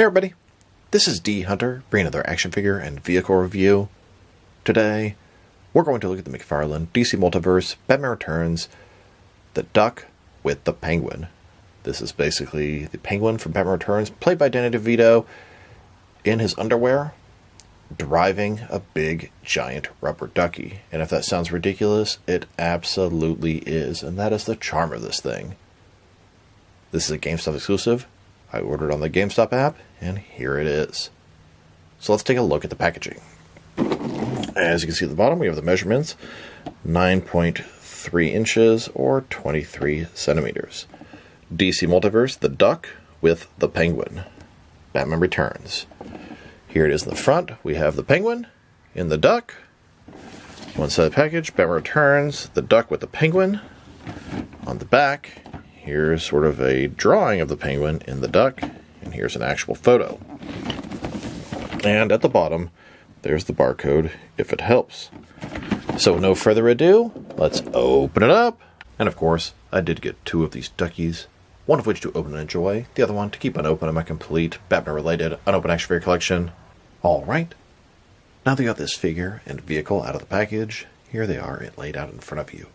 Hey everybody, this is D Hunter, bringing another action figure and vehicle review. Today, we're going to look at the McFarlane DC Multiverse Batman Returns, the Duck with the Penguin. This is basically the Penguin from Batman Returns, played by Danny DeVito, in his underwear, driving a big, giant rubber ducky. And if that sounds ridiculous, it absolutely is, and that is the charm of this thing. This is a GameStop exclusive. I ordered on the GameStop app, and here it is. So let's take a look at the packaging. As you can see at the bottom, we have the measurements, 9.3 inches or 23 centimeters. DC Multiverse, the Duck with the Penguin. Batman Returns. Here it is in the front. We have the Penguin in the Duck. One side of the package, Batman Returns, the Duck with the Penguin. On the back, here's sort of a drawing of the Penguin in the Duck, and here's an actual photo. And at the bottom, there's the barcode, if it helps. So no further ado, let's open it up. And of course, I did get two of these Duckies, one of which to open and enjoy, the other one to keep unopened in my complete Batman-related unopened action figure collection. Alright, now that you got this figure and vehicle out of the package, here they are laid out in front of you.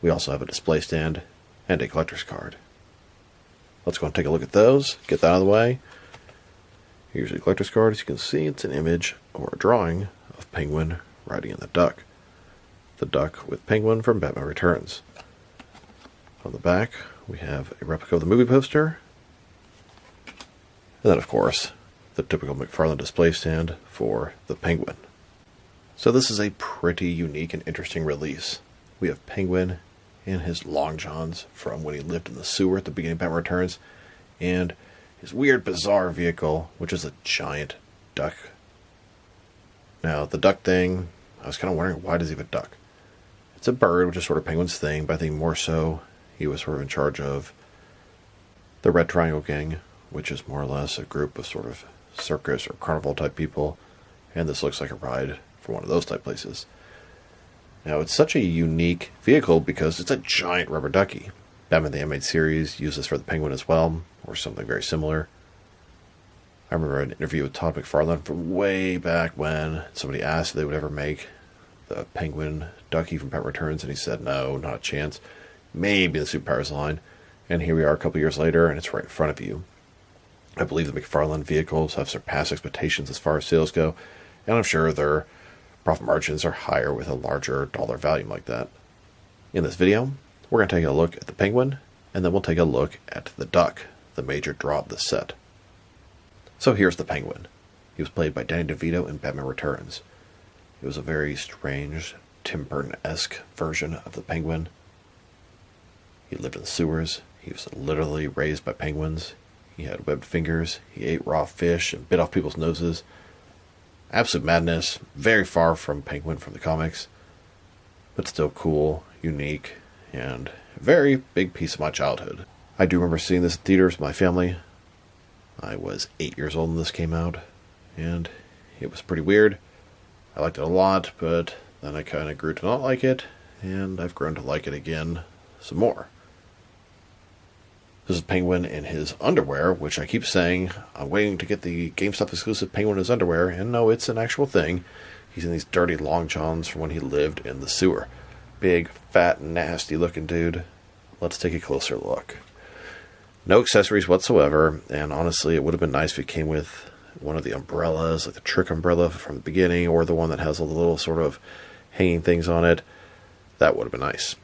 We also have a display stand and a collector's card. Let's go and take a look at those, get that out of the way. Here's a collector's card. As you can see, it's an image or a drawing of Penguin riding in the Duck. The Duck with Penguin from Batman Returns. On the back, we have a replica of the movie poster. And then, of course, the typical McFarlane display stand for the Penguin. So this is a pretty unique and interesting release. We have Penguin in his long johns from when he lived in the sewer at the beginning of Batman Returns, and his weird, bizarre vehicle, which is a giant duck. Now, the duck thing, I was kind of wondering, why does he have a duck? It's a bird, which is sort of Penguin's thing, but I think more so he was sort of in charge of the Red Triangle Gang, which is more or less a group of sort of circus or carnival type people, and this looks like a ride for one of those type places. Now, it's such a unique vehicle because it's a giant rubber ducky. Batman the Animated Series used this for the Penguin as well, or something very similar. I remember an interview with Todd McFarlane from way back when somebody asked if they would ever make the Penguin Ducky from Batman Returns, and he said no, not a chance. Maybe the Superpowers line. And here we are a couple years later, and it's right in front of you. I believe the McFarlane vehicles have surpassed expectations as far as sales go, and I'm sure their profit margins are higher with a larger dollar value like that. In this video, we're going to take a look at the Penguin, and then we'll take a look at the Duck, the major draw of the set. So here's the Penguin. He was played by Danny DeVito in Batman Returns. It was a very strange, Tim Burton-esque version of the Penguin. He lived in the sewers. He was literally raised by penguins. He had webbed fingers. He ate raw fish and bit off people's noses. Absolute madness, very far from Penguin from the comics, but still cool, unique, and a very big piece of my childhood. I do remember seeing this in theaters with my family. I was 8 years old when this came out, and it was pretty weird. I liked it a lot, but then I kind of grew to not like it, and I've grown to like it again some more. This is Penguin in his underwear, which I keep saying, I'm waiting to get the GameStop exclusive Penguin in his underwear, and no, it's an actual thing. He's in these dirty long johns from when he lived in the sewer. Big, fat, nasty looking dude. Let's take a closer look. No accessories whatsoever, and honestly, it would have been nice if it came with one of the umbrellas, like the trick umbrella from the beginning, or the one that has all the little sort of hanging things on it. That would have been nice.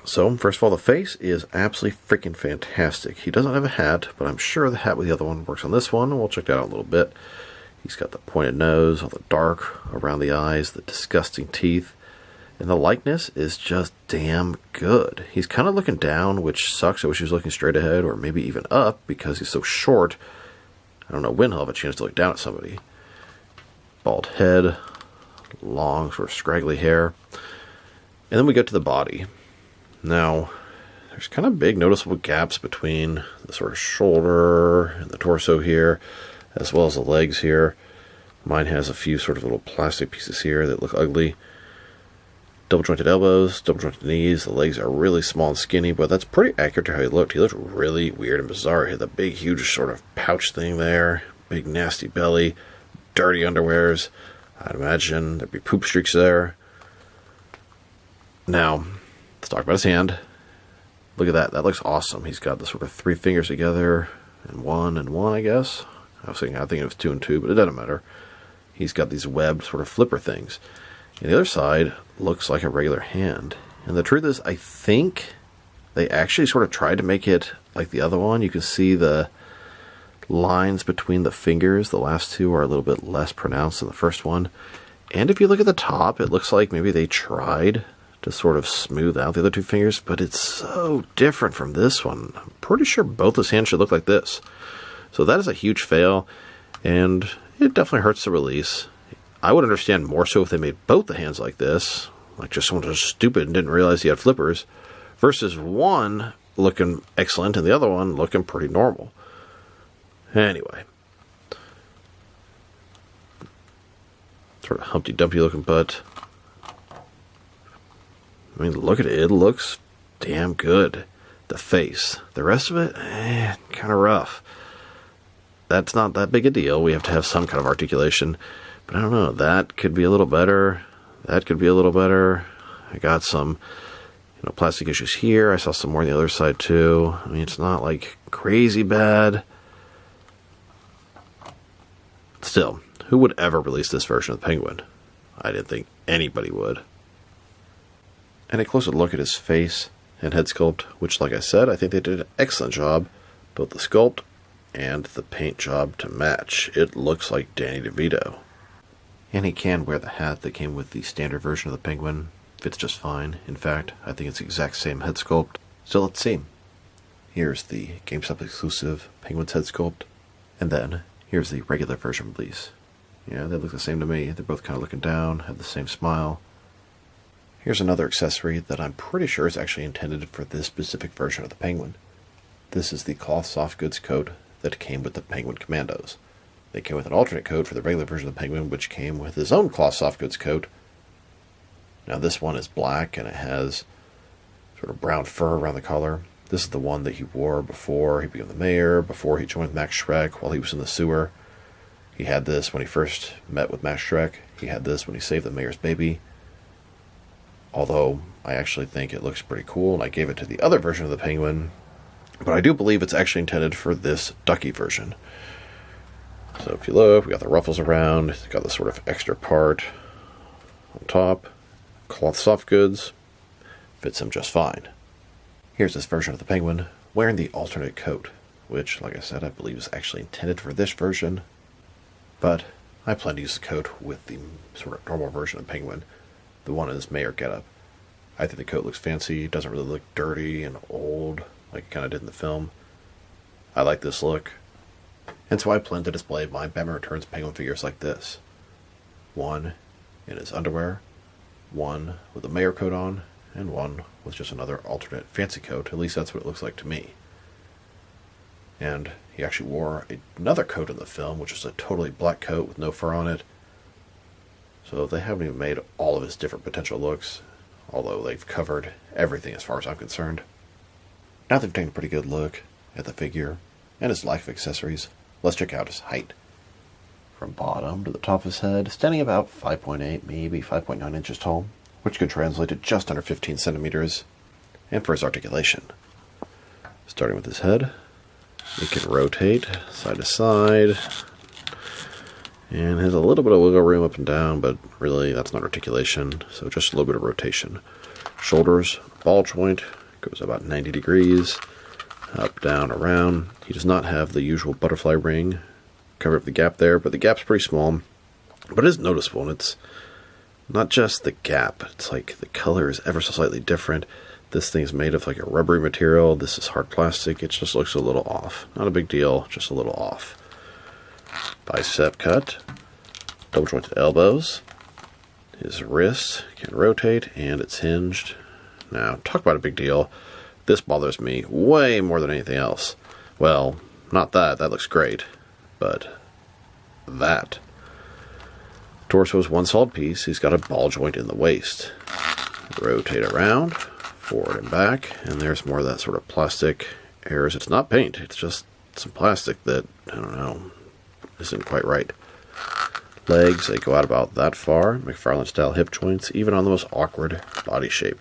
So, first of all, the face is absolutely freaking fantastic. He doesn't have a hat, but I'm sure the hat with the other one works on this one, and we'll check that out in a little bit. He's got the pointed nose, all the dark around the eyes, the disgusting teeth, and the likeness is just damn good. He's kind of looking down, which sucks. I wish he was looking straight ahead, or maybe even up, because he's so short. I don't know when he'll have a chance to look down at somebody. Bald head, long, sort of scraggly hair. And then we get to the body. Now, there's kind of big noticeable gaps between the sort of shoulder and the torso here, as well as the legs here. Mine has a few sort of little plastic pieces here that look ugly. Double jointed elbows, double jointed knees. The legs are really small and skinny, but that's pretty accurate to how he looked. He looked really weird and bizarre. He had the big, huge sort of pouch thing there, big, nasty belly, dirty underwears. I'd imagine there'd be poop streaks there. Now, let's talk about his hand. Look at that. That looks awesome. He's got the sort of 3 fingers together, and one, I guess. I think it was 2 and 2, but it doesn't matter. He's got these webbed sort of flipper things. And the other side looks like a regular hand. And the truth is, I think they actually sort of tried to make it like the other one. You can see the lines between the fingers. The last 2 are a little bit less pronounced than the first one. And if you look at the top, it looks like maybe they tried to sort of smooth out the other 2 fingers, but it's so different from this one. I'm pretty sure both his hands should look like this. So that is a huge fail, and it definitely hurts the release. I would understand more so if they made both the hands like this, like just someone was stupid and didn't realize he had flippers, versus one looking excellent and the other one looking pretty normal. Anyway. Sort of Humpty Dumpty looking butt. I mean, look at it. It looks damn good. The face. The rest of it, kind of rough. That's not that big a deal. We have to have some kind of articulation. But I don't know. That could be a little better. That could be a little better. I got some, plastic issues here. I saw some more on the other side, too. I mean, it's not, like, crazy bad. Still, who would ever release this version of the Penguin? I didn't think anybody would. And a closer look at his face and head sculpt, which, like I said, I think they did an excellent job. Both the sculpt and the paint job to match. It looks like Danny DeVito. And he can wear the hat that came with the standard version of the Penguin. Fits just fine. In fact, I think it's the exact same head sculpt. So let's see. Here's the GameStop exclusive Penguin's head sculpt. And then, here's the regular version release. Yeah, they look the same to me. They're both kind of looking down, have the same smile. Here's another accessory that I'm pretty sure is actually intended for this specific version of the Penguin. This is the cloth soft goods coat that came with the Penguin Commandos. They came with an alternate coat for the regular version of the Penguin, which came with his own cloth soft goods coat. Now this one is black, and it has sort of brown fur around the collar. This is the one that he wore before he became the mayor, before he joined Max Schreck while he was in the sewer. He had this when he first met with Max Schreck. He had this when he saved the mayor's baby. Although, I actually think it looks pretty cool, and I gave it to the other version of the Penguin. But I do believe it's actually intended for this Ducky version. So if you look, we got the ruffles around, it's got this sort of extra part on top. Cloth soft goods, fits him just fine. Here's this version of the Penguin wearing the alternate coat, which, like I said, I believe is actually intended for this version. But I plan to use the coat with the sort of normal version of the Penguin, the one in his mayor getup. I think the coat looks fancy, doesn't really look dirty and old like it kind of did in the film. I like this look. And so I plan to display my Batman Returns Penguin figures like this. One in his underwear, one with a mayor coat on, and one with just another alternate fancy coat. At least that's what it looks like to me. And he actually wore another coat in the film, which is a totally black coat with no fur on it. So they haven't even made all of his different potential looks, although they've covered everything as far as I'm concerned. Now they've taken a pretty good look at the figure and his lack of accessories. Let's check out his height. From bottom to the top of his head, standing about 5.8, maybe 5.9 inches tall, which could translate to just under 15 centimeters. And for his articulation, starting with his head, he can rotate side to side, and has a little bit of wiggle room up and down, but really that's not articulation, so just a little bit of rotation. Shoulders, ball joint, goes about 90 degrees, up, down, around. He does not have the usual butterfly ring, cover up the gap there, but the gap's pretty small, but it is noticeable, and it's not just the gap, it's like the color is ever so slightly different. This thing's made of like a rubbery material, this is hard plastic, it just looks a little off. Not a big deal, just a little off. Bicep cut, double jointed elbows, his wrist can rotate, and it's hinged. Now, talk about a big deal. This bothers me way more than anything else. Well, not that looks great, but that. Torso is one solid piece, he's got a ball joint in the waist. rotate around, forward and back, and there's more of that sort of plastic errors. It's not paint, it's just some plastic that, I don't know, isn't quite right. Legs, they go out about that far, McFarlane style hip joints, even on the most awkward body shape.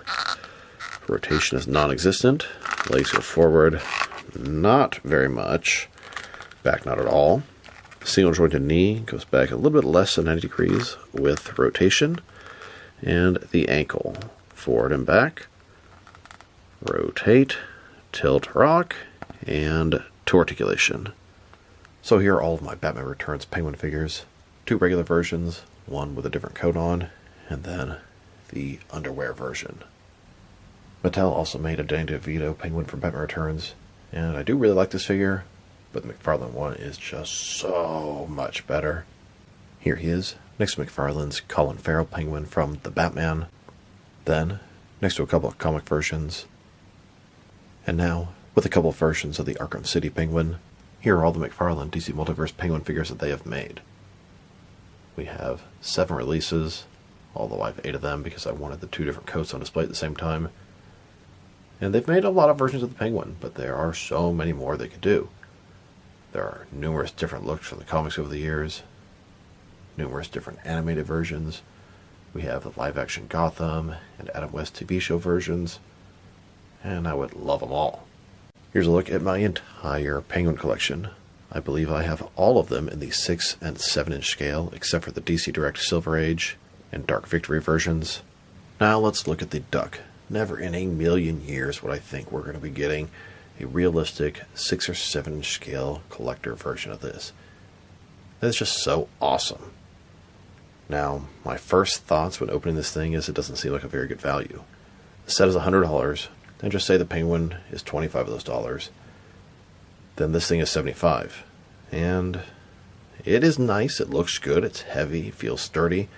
Rotation is non-existent. Legs go forward, not very much. Back not at all. Single jointed knee goes back a little bit less than 90 degrees with rotation. And the ankle, forward and back, rotate, tilt, rock, and to articulation. So here are all of my Batman Returns Penguin figures. 2 regular versions, one with a different coat on, and then the underwear version. Mattel also made a Danny DeVito Penguin from Batman Returns, and I do really like this figure, but the McFarlane one is just so much better. Here he is, next to McFarlane's Colin Farrell Penguin from The Batman, then next to a couple of comic versions, and now with a couple of versions of the Arkham City Penguin. Here are all the McFarlane DC Multiverse Penguin figures that they have made. We have 7 releases, although I have 8 of them because I wanted the 2 different coats on display at the same time. And they've made a lot of versions of the Penguin, but there are so many more they could do. There are numerous different looks from the comics over the years, numerous different animated versions. We have the live-action Gotham and Adam West TV show versions, and I would love them all. Here's a look at my entire Penguin collection. I believe I have all of them in the 6 and 7-inch scale, except for the DC Direct Silver Age and Dark Victory versions. Now let's look at the Duck. Never in a million years would I think we're going to be getting a realistic 6 or 7-inch scale collector version of this. That's just so awesome. Now, my first thoughts when opening this thing is it doesn't seem like a very good value. The set is $100, and just say the Penguin is $25 of those dollars. Then this thing is $75. And it is nice, it looks good, it's heavy, it feels sturdy,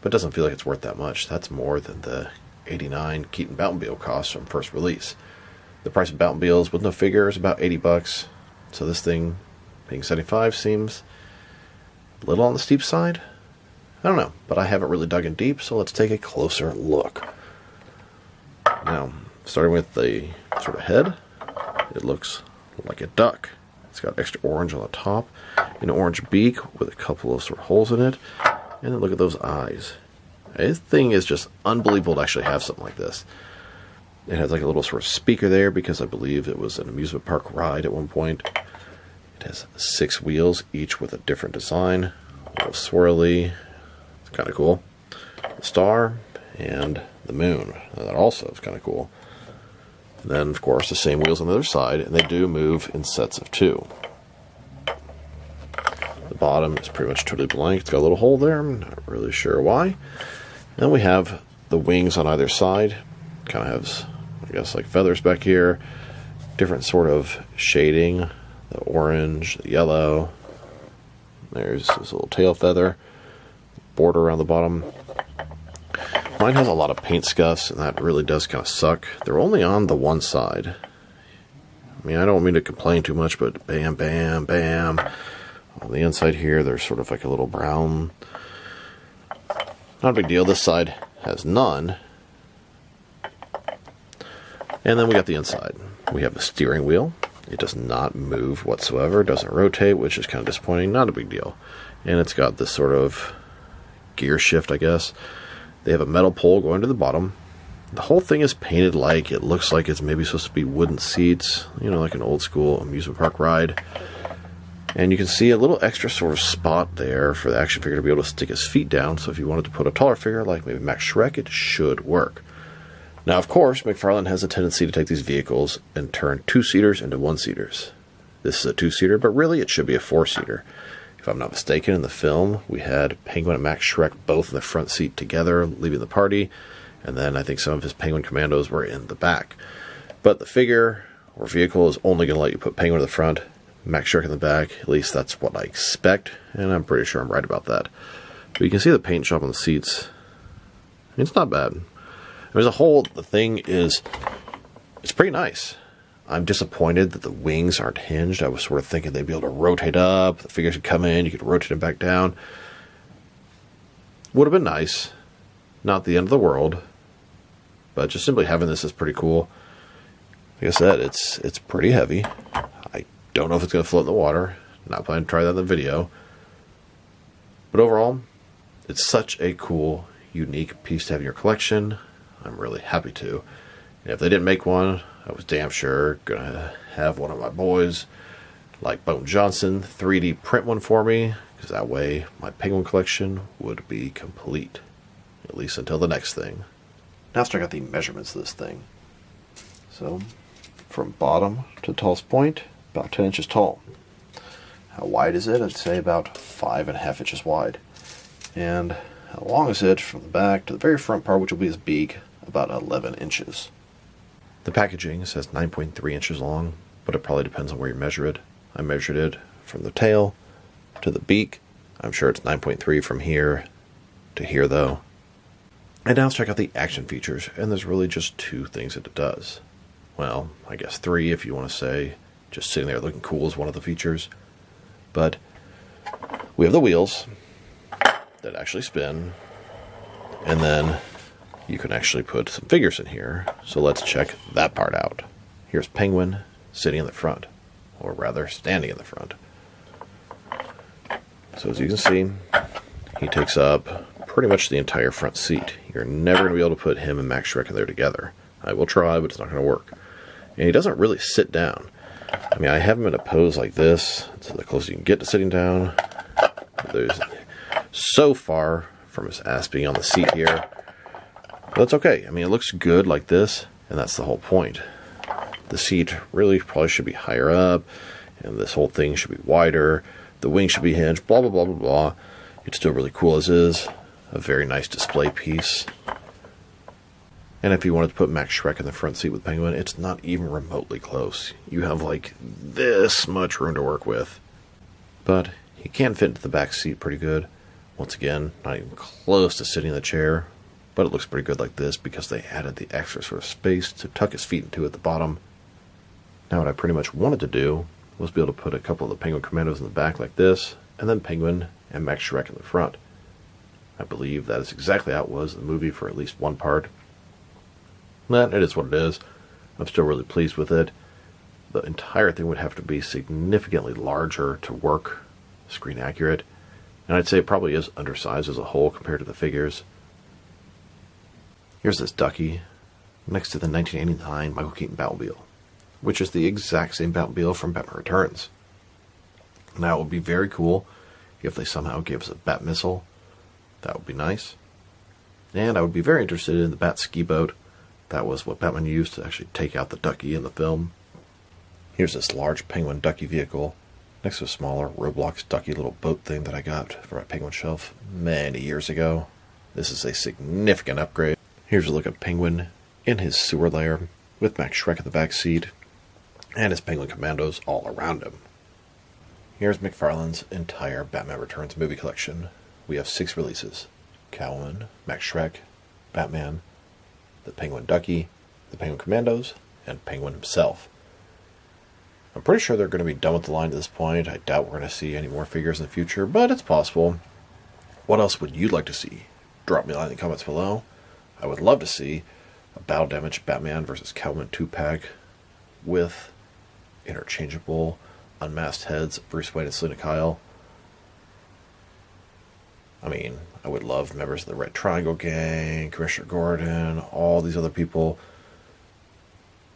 but it doesn't feel like it's worth that much. That's more than the $89 Keaton Batmobile costs from first release. The price of Batmobiles with no figure is about $80, so this thing being $75 seems a little on the steep side. I don't know, but I haven't really dug in deep, so let's take a closer look. Now, starting with the sort of head, it looks like a duck. It's got extra orange on the top, an orange beak with a couple of sort of holes in it, and then look at those eyes. This thing is just unbelievable to actually have something like this. It has like a little sort of speaker there because I believe it was an amusement park ride at one point. It has 6 wheels, each with a different design. A little swirly. It's kind of cool. The star and the moon. That also is kind of cool. And then, of course, the same wheels on the other side, and they do move in sets of 2. The bottom is pretty much totally blank. It's got a little hole there. I'm not really sure why. Then we have the wings on either side. Kind of has, I guess, like feathers back here. Different sort of shading. The orange, the yellow. There's this little tail feather. Border around the bottom. Mine has a lot of paint scuffs, and that really does kind of suck. They're only on the one side. I mean, I don't mean to complain too much, but bam, bam, bam. On the inside here, there's sort of like a little brown. Not a big deal. This side has none. And then we got the inside. We have a steering wheel. It does not move whatsoever. It doesn't rotate, which is kind of disappointing. Not a big deal. And it's got this sort of gear shift, I guess. They have a metal pole going to the bottom. The whole thing is painted like it looks like it's maybe supposed to be wooden seats, you know, like an old school amusement park ride. And you can see a little extra sort of spot there for the action figure to be able to stick his feet down. So if you wanted to put a taller figure like maybe Max Schreck, it should work. Now, of course, McFarlane has a tendency to take these vehicles and turn 2-seaters into 1-seaters. This is a 2-seater, but really it should be a 4-seater. If I'm not mistaken, in the film, we had Penguin and Max Schreck both in the front seat together, leaving the party, and then I think some of his Penguin commandos were in the back. But the figure or vehicle is only going to let you put Penguin in the front, Max Schreck in the back. At least that's what I expect, and I'm pretty sure I'm right about that. But you can see the paint job on the seats. It's not bad. As a whole, the thing is, it's pretty nice. I'm disappointed that the wings aren't hinged. I was sort of thinking they'd be able to rotate up, the figures could come in, you could rotate them back down. Would have been nice. Not the end of the world. But just simply having this is pretty cool. Like I said, it's pretty heavy. I don't know if it's going to float in the water. Not planning to try that in the video. But overall, it's such a cool, unique piece to have in your collection. I'm really happy to. And if they didn't make one, I was damn sure going to have one of my boys, like Bone Johnson, 3D print one for me. Because that way, my Penguin collection would be complete. At least until the next thing. Now let's check out the measurements of this thing. So, from bottom to tallest point, about 10 inches tall. How wide is it? I'd say about 5.5 inches wide. And how long is it from the back to the very front part, which will be his beak, about 11 inches. The packaging says 9.3 inches long, but it probably depends on where you measure it. I measured it from the tail to the beak. I'm sure it's 9.3 from here to here, though. And now let's check out the action features, and there's really just 2 things that it does. Well, I guess 3 if you want to say just sitting there looking cool is one of the features. But we have the wheels that actually spin, and then you can actually put some figures in here. So let's check that part out. Here's Penguin sitting in the front, or rather standing in the front. So as you can see, he takes up pretty much the entire front seat. You're never going to be able to put him and Max Schreck in there together. I will try, but it's not going to work. And he doesn't really sit down. I mean, I have him in a pose like this. It's the closest you can get to sitting down. There's so far from his ass being on the seat here. But that's okay. I mean, it looks good like this, and that's the whole point. The seat really probably should be higher up, and this whole thing should be wider. The wing should be hinged, blah, blah, blah, blah, blah. It's still really cool as is. A very nice display piece. And if you wanted to put Max Schreck in the front seat with Penguin, it's not even remotely close. You have like this much room to work with. But he can fit into the back seat pretty good. Once again, not even close to sitting in the chair. But it looks pretty good like this because they added the extra sort of space to tuck his feet into at the bottom. Now what I pretty much wanted to do was be able to put a couple of the Penguin Commandos in the back like this, and then Penguin and Max Schreck in the front. I believe that is exactly how it was in the movie for at least one part. But it is what it is. I'm still really pleased with it. The entire thing would have to be significantly larger to work screen accurate. And I'd say it probably is undersized as a whole compared to the figures. Here's this Ducky next to the 1989 Michael Keaton Batmobile, which is the exact same Batmobile from Batman Returns. Now it would be very cool if they somehow gave us a Bat Missile. That would be nice. And I would be very interested in the Bat Ski Boat. That was what Batman used to actually take out the Ducky in the film. Here's this large Penguin Ducky vehicle next to a smaller Roblox Ducky little boat thing that I got for my Penguin shelf many years ago. This is a significant upgrade. Here's a look at Penguin in his sewer lair with Max Schreck in the back seat and his Penguin Commandos all around him. Here's McFarlane's entire Batman Returns movie collection. We have 6 releases: Catwoman, Max Schreck, Batman, the Penguin Ducky, the Penguin Commandos, and Penguin himself. I'm pretty sure they're going to be done with the line at this point. I doubt we're going to see any more figures in the future, but it's possible. What else would you like to see? Drop me a line in the comments below. I would love to see a Battle Damage Batman vs. Catwoman 2-pack with interchangeable unmasked heads of Bruce Wayne and Selina Kyle. I mean, I would love members of the Red Triangle Gang, Commissioner Gordon, all these other people.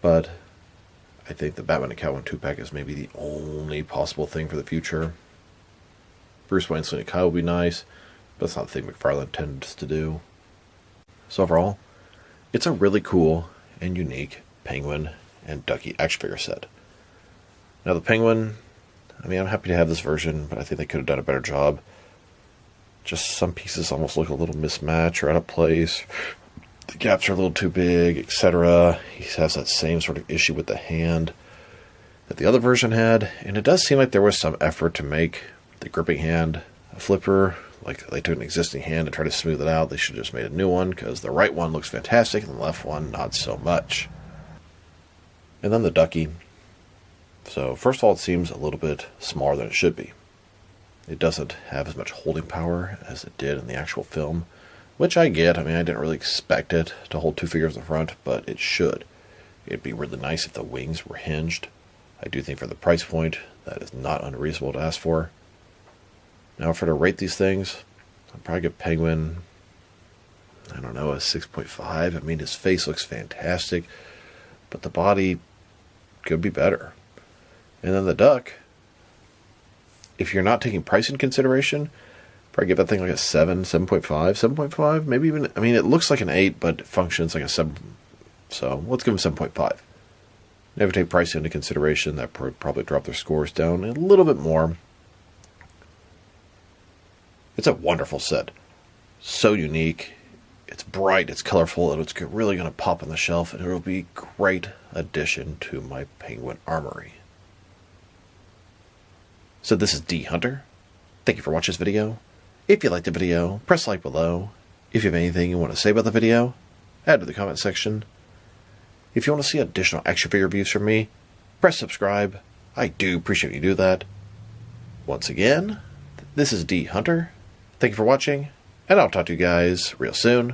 But I think the Batman and Catwoman 2-pack is maybe the only possible thing for the future. Bruce Wayne and Selina Kyle would be nice, but that's not the thing McFarlane tends to do. So overall, it's a really cool and unique Penguin and Ducky action figure set. Now the Penguin, I mean, I'm happy to have this version, but I think they could have done a better job. Just some pieces almost look a little mismatched or out of place. The gaps are a little too big, etc. He has that same sort of issue with the hand that the other version had, and it does seem like there was some effort to make the gripping hand a flipper. Like they took an existing hand and tried to smooth it out. They should have just made a new one, because the right one looks fantastic and the left one not so much. And then the Ducky. So first of all, it seems a little bit smaller than it should be. It doesn't have as much holding power as it did in the actual film, which I get. I mean, I didn't really expect it to hold two figures in the front, but it should. It'd be really nice if the wings were hinged. I do think for the price point, that is not unreasonable to ask for. Now, for to rate these things, I'll probably give Penguin, I don't know, a 6.5. I mean, his face looks fantastic, but the body could be better. And then the Duck, if you're not taking price in consideration, probably give that thing like a 7, 7.5, 7.5, maybe even, I mean, it looks like an 8, but it functions like a 7. So let's give them 7.5. Never take price into consideration. That would probably drop their scores down a little bit more. It's a wonderful set. So unique. It's bright, it's colorful, and it's really going to pop on the shelf, and it will be a great addition to my Penguin armory. So this is D Hunter. Thank you for watching this video. If you liked the video, press like below. If you have anything you want to say about the video, add to the comment section. If you want to see additional action figure reviews from me, press subscribe. I do appreciate you do that. Once again, this is D Hunter. Thank you for watching, and I'll talk to you guys real soon.